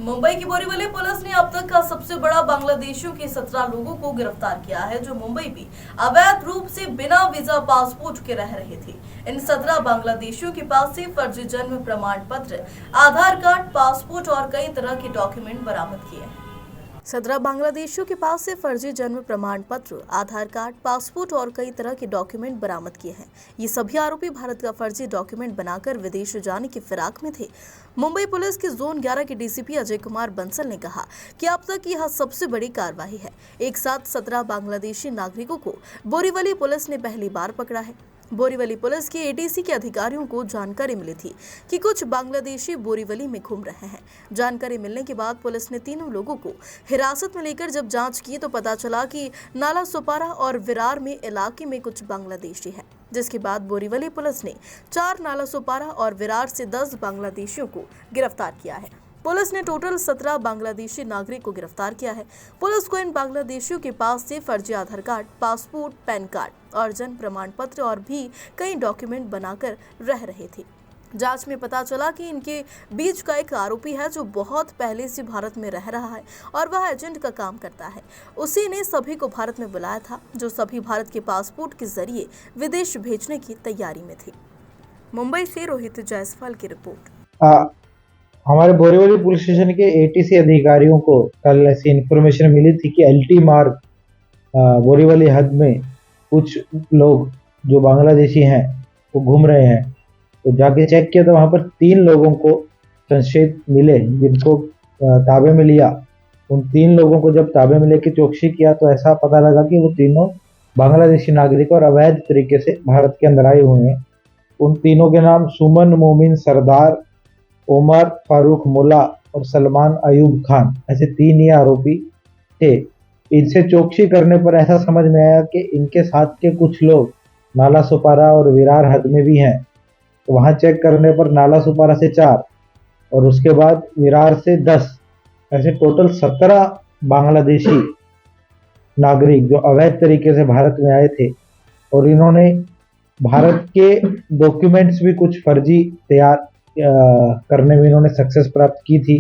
मुंबई की बोरीवली पुलिस ने अब तक का सबसे बड़ा बांग्लादेशियों के 17 लोगों को गिरफ्तार किया है, जो मुंबई में अवैध रूप से बिना वीजा पासपोर्ट के रह रहे थे। इन 17 बांग्लादेशियों के पास से फर्जी जन्म प्रमाण पत्र, आधार कार्ड, पासपोर्ट और कई तरह के डॉक्यूमेंट बरामद किए हैं। 17 बांग्लादेशियों के पास से फर्जी जन्म प्रमाण पत्र, आधार कार्ड, पासपोर्ट और कई तरह के डॉक्यूमेंट बरामद किए हैं। ये सभी आरोपी भारत का फर्जी डॉक्यूमेंट बनाकर विदेश जाने की फिराक में थे। मुंबई पुलिस के जोन 11 के डीसीपी अजय कुमार बंसल ने कहा कि अब तक यह सबसे बड़ी कार्रवाई है। एक साथ 17 बांग्लादेशी नागरिकों को बोरीवली पुलिस ने पहली बार पकड़ा है। बोरीवली पुलिस के एडीसी के अधिकारियों को जानकारी मिली थी कि कुछ बांग्लादेशी बोरीवली में घूम रहे हैं। जानकारी मिलने के बाद पुलिस ने तीनों लोगों को हिरासत में लेकर जब जांच की तो पता चला कि नाला सुपारा और विरार में इलाके में कुछ बांग्लादेशी हैं। जिसके बाद बोरीवली पुलिस ने 4 नाला सुपारा और विरार से 10 बांग्लादेशियों को गिरफ्तार किया है। पुलिस ने टोटल 17 बांग्लादेशी नागरिक को गिरफ्तार किया है। पुलिस को इन बांग्लादेशियों के पास से फर्जी आधार कार्ड, पासपोर्ट, पैन कार्ड और जन्म प्रमाण पत्र और भी कई डॉक्यूमेंट बनाकर रह रहे थे। जांच में पता चला कि इनके बीच का एक आरोपी है जो बहुत पहले से भारत में रह रहा है और वह एजेंट का काम करता है। उसी ने सभी को भारत में बुलाया था, जो सभी भारत के पासपोर्ट के जरिए विदेश भेजने की तैयारी में थे। मुंबई से रोहित जायसवाल की रिपोर्ट। हमारे बोरीवली पुलिस स्टेशन के एटीसी अधिकारियों को कल ऐसी इन्फॉर्मेशन मिली थी कि एलटी मार्ग बोरीवली हद में कुछ लोग जो बांग्लादेशी हैं वो घूम रहे हैं। तो जाके चेक किया तो वहाँ पर 3 लोगों को संशयित मिले, जिनको ताबे में लिया। उन 3 लोगों को जब ताबे में लेके चौकसी किया तो ऐसा पता लगा कि वो तीनों बांग्लादेशी नागरिक और अवैध तरीके से भारत के अंदर आए हुए हैं। उन तीनों के नाम सुमन मोमिन सरदार, उमर फारूक मुल्ला और सलमान अयूब खान, ऐसे 3 ही आरोपी थे। इनसे चौकसी करने पर ऐसा समझ में आया कि इनके साथ के कुछ लोग नाला सुपारा और विरार हद में भी हैं। तो वहाँ चेक करने पर नाला सुपारा से 4 और उसके बाद विरार से 10, ऐसे टोटल 17 बांग्लादेशी नागरिक जो अवैध तरीके से भारत में आए थे। और इन्होंने भारत के डॉक्यूमेंट्स भी कुछ फर्जी तैयार करने में इन्होंने सक्सेस प्राप्त की थी।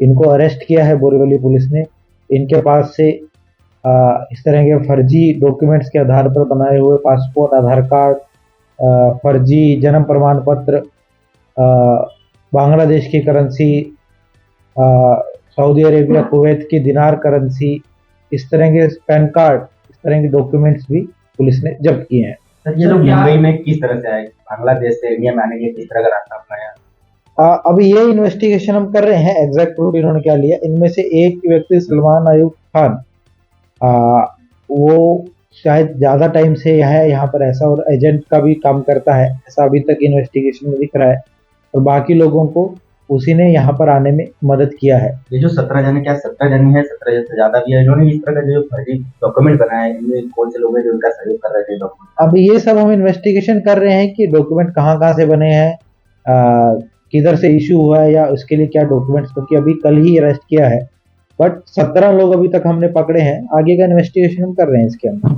इनको अरेस्ट किया है बोरीवली पुलिस ने। इनके पास से इस तरह के फर्जी डॉक्यूमेंट्स के आधार पर बनाए हुए पासपोर्ट, आधार कार्ड, फर्जी जन्म प्रमाण पत्र, बांग्लादेश की करेंसी, सऊदी अरेबिया, कुवैत की दिनार करेंसी, इस तरह के पैन कार्ड, इस तरह के डॉक्यूमेंट्स भी पुलिस ने जब्त किए हैं। ये लोग मुंबई में किस तरह से आए, बांग्लादेश से इंडिया में आने के किस तरह का रास्ता अपनाया? अभी ये इन्वेस्टिगेशन हम कर रहे हैं, एग्जैक्ट रूट इन्होंने क्या लिया। इनमें से एक व्यक्ति सलमान अयूब खान, वो शायद ज़्यादा टाइम से यहाँ पर ऐसा और एजेंट का भी काम करता है, ऐसा अभी तक इन्वेस्टिगेशन में दिख रहा है। और बाकी लोगों को उसी ने यहाँ पर आने में मदद किया है। ये जो 17 जने, क्या 17 जने हैं, 17 से ज़्यादा भी है इन्होंने इस तरह का जो फर्जी डॉक्यूमेंट बनाए, इनमें कौन से लोग हैं जो इनका सहयोग कर रहे थे डॉक्यूमेंट? अब ये सब हम इन्वेस्टिगेशन कर रहे हैं कि डॉक्यूमेंट कहाँ से बने हैं, किधर से इशू हुआ है या उसके लिए क्या डॉक्यूमेंट्स, क्योंकि अभी कल ही अरेस्ट किया है। बट 17 लोग अभी तक हमने पकड़े हैं। आगे का इन्वेस्टिगेशन हम कर रहे हैं इसके अंदर।